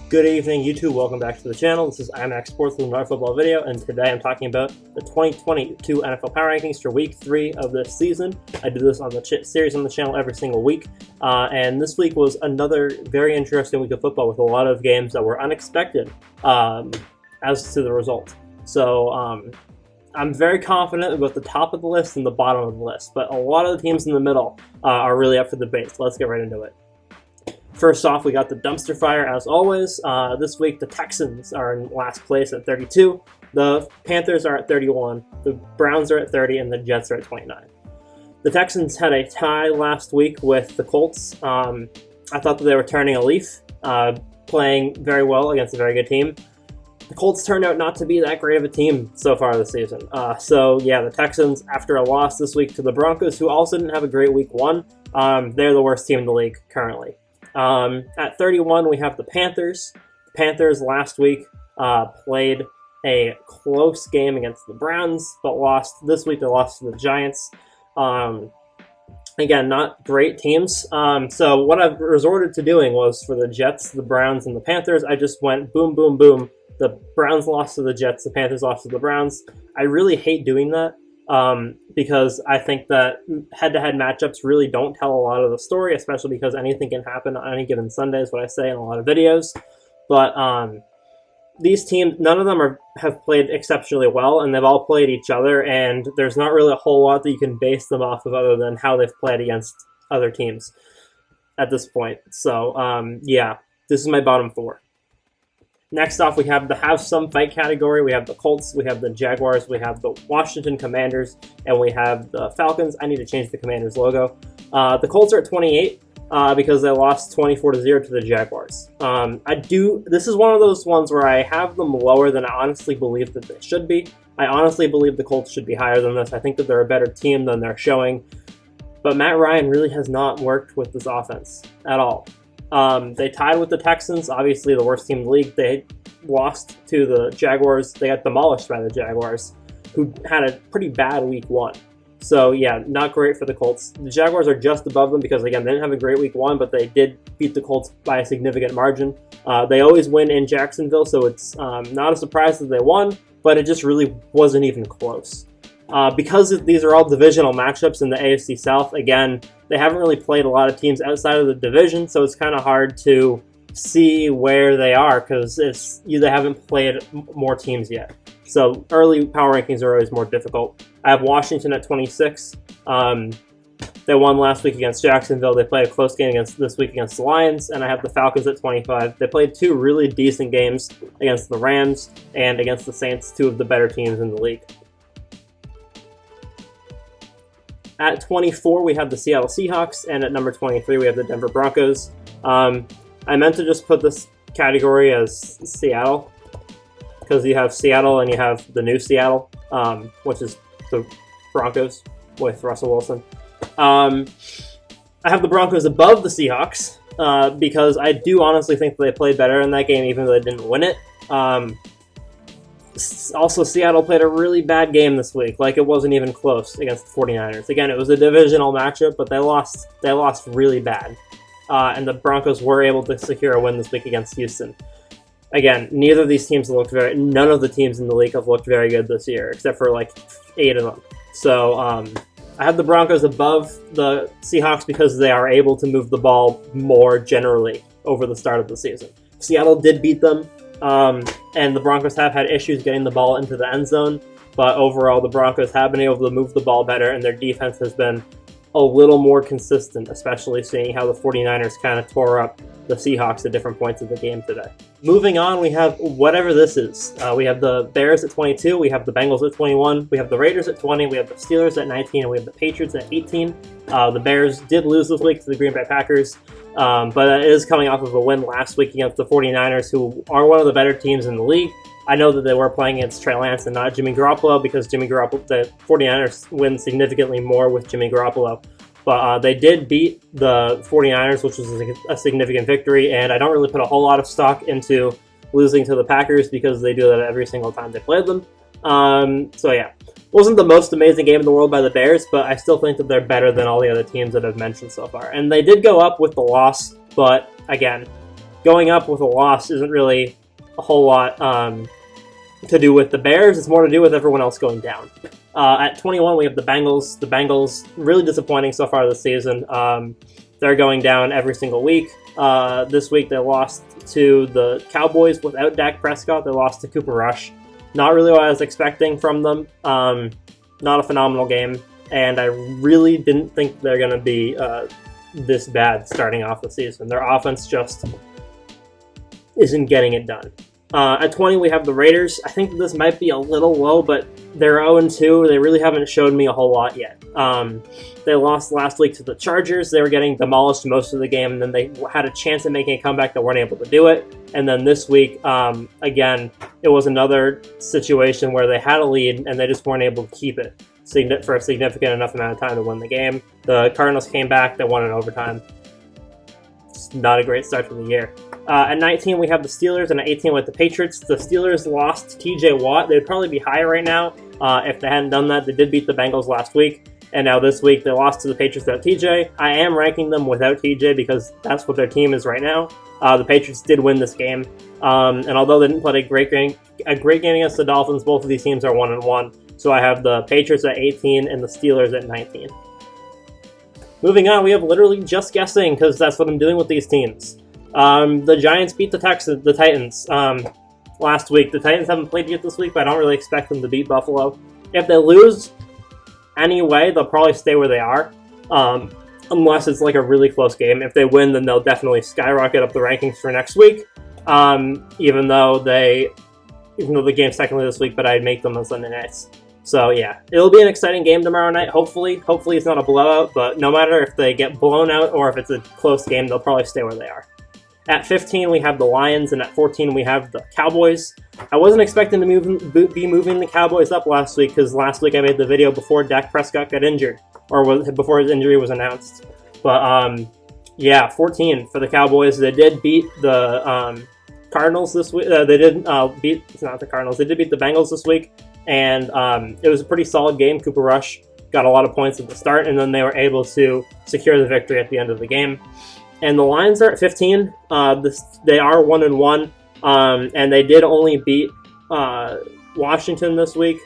Good evening, YouTube. Welcome back to the channel. This is IMAX Sports with another football video, and today I'm talking about the 2022 NFL Power Rankings for Week 3 of this season. I do this on the series on the channel every single week, and this week was another very interesting week of football with a lot of games that were unexpected as to the result. So I'm very confident about the top of the list and the bottom of the list, but a lot of the teams in the middle are really up for debate. So let's get right into it. First off, we got the dumpster fire, as always. This week, the Texans are in last place at 32. The Panthers are at 31. The Browns are at 30, and the Jets are at 29. The Texans had a tie last week with the Colts. I thought that they were turning a leaf, playing very well against a very good team. The Colts turned out not to be that great of a team so far this season. So, yeah, the Texans, after a loss this week to the Broncos, who also didn't have a great week 1, they're the worst team in the league currently. At 31, we have the Panthers. The Panthers last week played a close game against the Browns, but lost this week. They lost to the Giants. Again, not great teams. So what I've resorted to doing was for the Jets, the Browns, and the Panthers, I just went boom, boom, boom. The Browns lost to the Jets. The Panthers lost to the Browns. I really hate doing that. Because I think that head-to-head matchups really don't tell a lot of the story, especially because anything can happen on any given Sunday is what I say in a lot of videos. But these teams, none of them have played exceptionally well, and they've all played each other, and there's not really a whole lot that you can base them off of other than how they've played against other teams at this point. So, yeah, this is my bottom 4. Next off, we have the Have Some Fight category. We have the Colts, we have the Jaguars, we have the Washington Commanders, and we have the Falcons. I need to change the Commanders logo. The Colts are at 28 because they lost 24-0 to the Jaguars. This is one of those ones where I have them lower than I honestly believe that they should be. I honestly believe the Colts should be higher than this. I think that they're a better team than they're showing. But Matt Ryan really has not worked with this offense at all. They tied with the Texans, obviously the worst team in the league. They lost to the Jaguars. They got demolished by the Jaguars, who had a pretty bad week 1. So, yeah, not great for the Colts. The Jaguars are just above them because, again, they didn't have a great week 1, but they did beat the Colts by a significant margin. They always win in Jacksonville, so it's not a surprise that they won, but it just really wasn't even close. Because these are all divisional matchups in the AFC South, again, they haven't really played a lot of teams outside of the division, so it's kind of hard to see where they are because they haven't played more teams yet. So early power rankings are always more difficult. I have Washington at 26. They won last week against Jacksonville. They played a close game this week against the Lions, and I have the Falcons at 25. They played 2 really decent games against the Rams and against the Saints, 2 of the better teams in the league. At 24, we have the Seattle Seahawks, and at number 23, we have the Denver Broncos. I meant to just put this category as Seattle, because you have Seattle and you have the new Seattle, which is the Broncos with Russell Wilson. I have the Broncos above the Seahawks, because I do honestly think that they played better in that game, even though they didn't win it. Also, Seattle played a really bad game this week. Like, it wasn't even close against the 49ers. Again, it was a divisional matchup, but they lost really bad. And the Broncos were able to secure a win this week against Houston. Again, none of the teams in the league have looked very good this year, except for like 8 of them. So, I have the Broncos above the Seahawks because they are able to move the ball more generally over the start of the season. Seattle did beat them. And the Broncos have had issues getting the ball into the end zone, but overall the Broncos have been able to move the ball better, and their defense has been a little more consistent, especially seeing how the 49ers kind of tore up the Seahawks at different points of the game today. Moving on, we have whatever this is. We have the Bears at 22, we have the Bengals at 21, we have the Raiders at 20, we have the Steelers at 19, and we have the Patriots at 18. The Bears did lose this week to the Green Bay Packers, but it is coming off of a win last week against the 49ers, who are one of the better teams in the league. I know that they were playing against Trey Lance and not Jimmy Garoppolo because the 49ers win significantly more with Jimmy Garoppolo. But they did beat the 49ers, which was a significant victory, and I don't really put a whole lot of stock into losing to the Packers because they do that every single time they play them. So yeah, wasn't the most amazing game in the world by the Bears, but I still think that they're better than all the other teams that I've mentioned so far. And they did go up with the loss, but again, going up with a loss isn't really a whole lot to do with the Bears. It's more to do with everyone else going down. At 21, we have the Bengals. The Bengals, really disappointing so far this season. They're going down every single week. This week they lost to the Cowboys without Dak Prescott. They lost to Cooper Rush. Not really what I was expecting from them. Not a phenomenal game. And I really didn't think they're going to be this bad starting off the season. Their offense just isn't getting it done. At 20, we have the Raiders. I think this might be a little low, but they're 0-2. They really haven't showed me a whole lot yet. They lost last week to the Chargers. They were getting demolished most of the game, and then they had a chance at making a comeback that weren't able to do it. And then this week, again, it was another situation where they had a lead, and they just weren't able to keep it for a significant enough amount of time to win the game. The Cardinals came back. They won in overtime. It's not a great start to the year. At 19, we have the Steelers, and at 18 with the Patriots. The Steelers lost T.J. Watt. They'd probably be higher right now if they hadn't done that. They did beat the Bengals last week, and now this week they lost to the Patriots without T.J. I am ranking them without T.J. because that's what their team is right now. The Patriots did win this game, and although they didn't play a great game against the Dolphins, both of these teams are 1-1. So I have the Patriots at 18 and the Steelers at 19. Moving on, we have literally just guessing because that's what I'm doing with these teams. The Giants beat the Titans last week. The Titans haven't played yet this week, but I don't really expect them to beat Buffalo. If they lose anyway, they'll probably stay where they are, unless it's like a really close game. If they win, then they'll definitely skyrocket up the rankings for next week, even though the game's technically this week, but I'd make them on Sunday nights. So yeah, it'll be an exciting game tomorrow night, hopefully. Hopefully it's not a blowout, but no matter if they get blown out or if it's a close game, they'll probably stay where they are. At 15, we have the Lions, and at 14, we have the Cowboys. I wasn't expecting to be moving the Cowboys up last week, because last week I made the video before Dak Prescott got injured, or before his injury was announced. But yeah, 14 for the Cowboys. They did beat the Cardinals this week. They did beat, it's not the Cardinals, they did beat the Bengals this week, and it was a pretty solid game. Cooper Rush got a lot of points at the start, and then they were able to secure the victory at the end of the game. And the Lions are at 15. They are 1-1, and they did only beat Washington this week.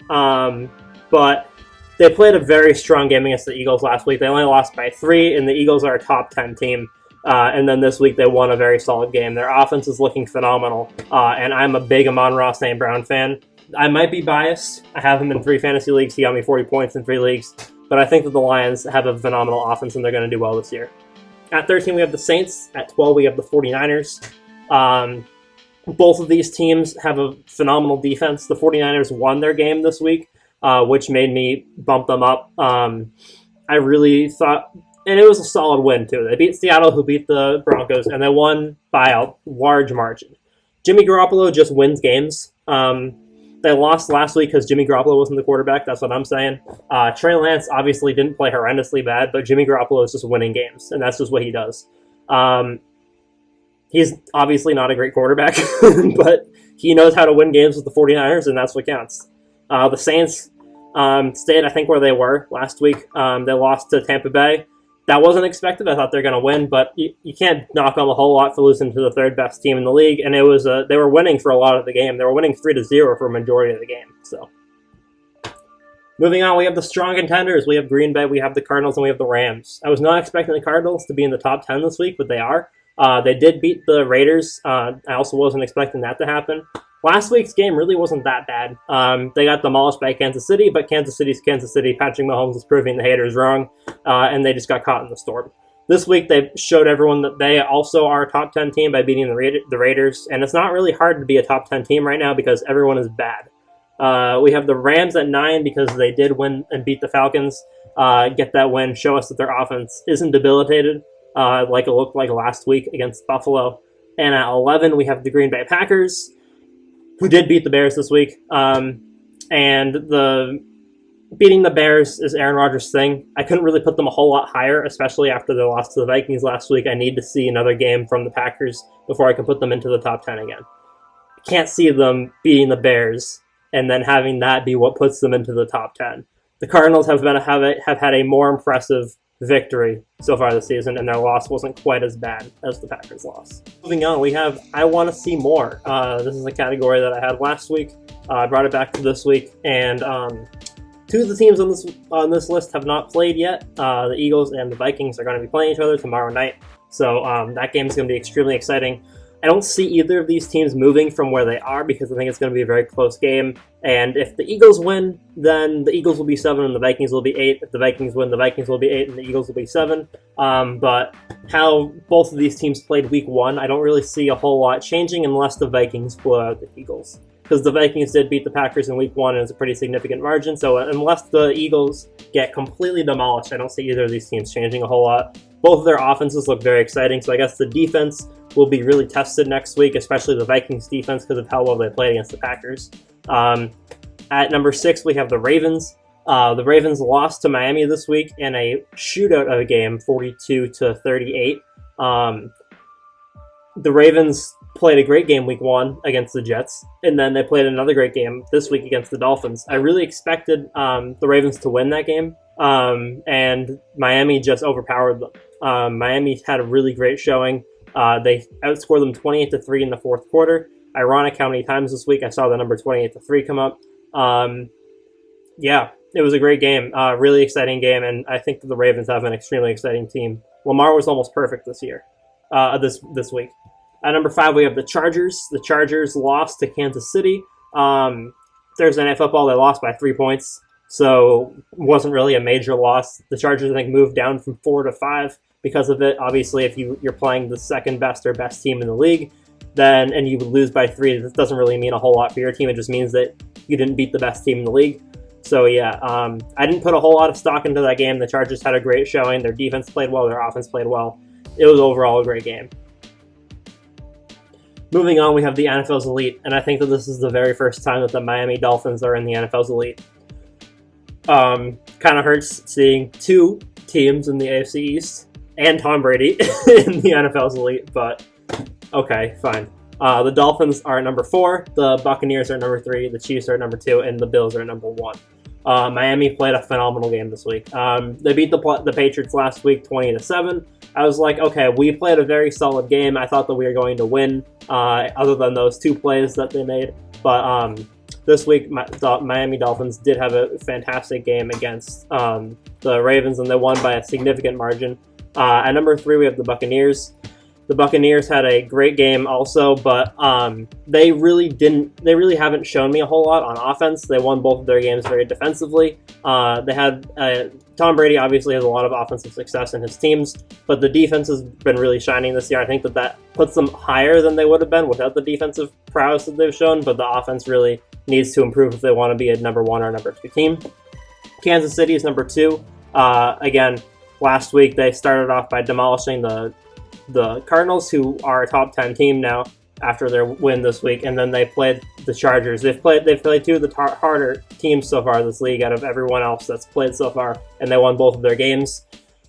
But they played a very strong game against the Eagles last week. They only lost by 3, and the Eagles are a top 10 team. And then this week they won a very solid game. Their offense is looking phenomenal, and I'm a big Amon-Ra St. Brown fan. I might be biased. I have him in 3 fantasy leagues. He got me 40 points in 3 leagues. But I think that the Lions have a phenomenal offense, and they're going to do well this year. At 13, we have the Saints. At 12, we have the 49ers. Both of these teams have a phenomenal defense. The 49ers won their game this week, which made me bump them up. I really thought, and it was a solid win, too. They beat Seattle, who beat the Broncos, and they won by a large margin. Jimmy Garoppolo just wins games. They lost last week because Jimmy Garoppolo wasn't the quarterback. That's what I'm saying. Trey Lance obviously didn't play horrendously bad, but Jimmy Garoppolo is just winning games, and that's just what he does. He's obviously not a great quarterback, but he knows how to win games with the 49ers, and that's what counts. The Saints stayed, I think, where they were last week. They lost to Tampa Bay. That wasn't expected. I thought they were going to win, but you can't knock them a whole lot for losing to the third best team in the league. And it was they were winning for a lot of the game. They were winning 3-0 for a majority of the game. So, moving on, we have the strong contenders. We have Green Bay, we have the Cardinals, and we have the Rams. I was not expecting the Cardinals to be in the top 10 this week, but they are. They did beat the Raiders. I also wasn't expecting that to happen. Last week's game really wasn't that bad. They got demolished by Kansas City, but Kansas City's Kansas City. Patrick Mahomes is proving the haters wrong, and they just got caught in the storm. This week, they showed everyone that they also are a top 10 team by beating the Raiders, and it's not really hard to be a top 10 team right now because everyone is bad. We have the Rams at 9 because they did win and beat the Falcons. Get that win, show us that their offense isn't debilitated like it looked like last week against Buffalo. And at 11, we have the Green Bay Packers, who did beat the Bears this week. And beating the Bears is Aaron Rodgers' thing. I couldn't really put them a whole lot higher, especially after their loss to the Vikings last week. I need to see another game from the Packers before I can put them into the top 10 again. I can't see them beating the Bears and then having that be what puts them into the top 10. The Cardinals have had a more impressive victory so far this season, and their loss wasn't quite as bad as the Packers' loss. Moving on, we have I Want to See More. This is a category that I had last week. I brought it back to this week, and two of the teams on this list have not played yet. The Eagles and the Vikings are going to be playing each other tomorrow night, so that game is going to be extremely exciting. I don't see either of these teams moving from where they are because I think it's going to be a very close game. And if the Eagles win, then the Eagles will be 7 and the Vikings will be 8. If the Vikings win, the Vikings will be 8 and the Eagles will be 7. But how both of these teams played week 1, I don't really see a whole lot changing unless the Vikings blow out the Eagles. Because the Vikings did beat the Packers in week 1 and it's a pretty significant margin. So unless the Eagles get completely demolished, I don't see either of these teams changing a whole lot. Both of their offenses look very exciting, so I guess the defense will be really tested next week, especially the Vikings defense because of how well they played against the Packers. At number 6, we have the Ravens. The Ravens lost to Miami this week in a shootout of a game, 42-38. The Ravens played a great game week 1 against the Jets, and then they played another great game this week against the Dolphins. I really expected the Ravens to win that game, and Miami just overpowered them. Miami had a really great showing. They outscored them 28-3 in the fourth quarter. Ironic how many times this week I saw the number 28-3 come up. Yeah, it was a great game, really exciting game, and I think that the Ravens have an extremely exciting team. Lamar was almost perfect this year, this week. At number 5, we have the Chargers. The Chargers lost to Kansas City. Thursday Night Football, they lost by 3 points, so it wasn't really a major loss. The Chargers, I think, moved down from 4 to 5 because of it. Obviously, if you're playing the second best or best team in the league, then and you would lose by 3, it doesn't really mean a whole lot for your team. It just means that you didn't beat the best team in the league. So yeah, I didn't put a whole lot of stock into that game. The Chargers had a great showing. Their defense played well. Their offense played well. It was overall a great game. Moving on, we have the NFL's Elite, and I think that this is the very first time that the Miami Dolphins are in the NFL's Elite. Kind of hurts seeing 2 teams in the AFC East and Tom Brady in the NFL's Elite, but okay, fine. The Dolphins are at number 4, the Buccaneers are at number 3, the Chiefs are at number 2, and the Bills are at number 1. Miami played a phenomenal game this week. They beat the Patriots last week 20-7. I was like, okay, we played a very solid game. I thought that we were going to win, other than those 2 plays that they made. But this week, Miami Dolphins did have a fantastic game against the Ravens, and they won by a significant margin. At number 3, we have the Buccaneers. The Buccaneers had a great game also, but they really haven't shown me a whole lot on offense. They won both of their games very defensively. They had Tom Brady obviously has a lot of offensive success in his teams, but the defense has been really shining this year. I think that puts them higher than they would have been without the defensive prowess that they've shown, but the offense really needs to improve if they want to be a number 1 or number 2 team. Kansas City is number 2. Again, last week they started off by demolishing the Cardinals, who are a top 10 team now after their win this week, and then they played the Chargers. They've played 2 of the harder teams so far this league out of everyone else that's played so far, and they won both of their games.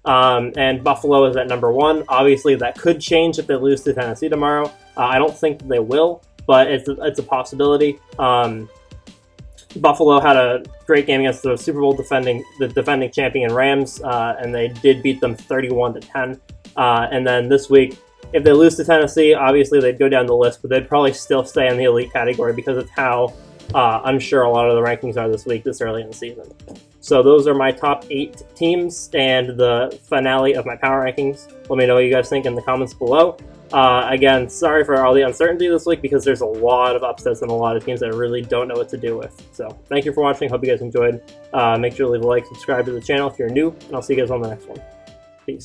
And Buffalo is at number 1. Obviously, that could change if they lose to Tennessee tomorrow. I don't think that they will, but it's a possibility. Buffalo had a great game against the Super Bowl defending champion Rams, and they did beat them 31-10. And then this week, if they lose to Tennessee, obviously they'd go down the list, but they'd probably still stay in the elite category because of how unsure a lot of the rankings are this week, this early in the season. So those are my top 8 teams and the finale of my power rankings. Let me know what you guys think in the comments below. Again, sorry for all the uncertainty this week because there's a lot of upsets and a lot of teams that I really don't know what to do with. So thank you for watching. Hope you guys enjoyed. Make sure to leave a like, subscribe to the channel if you're new, and I'll see you guys on the next one.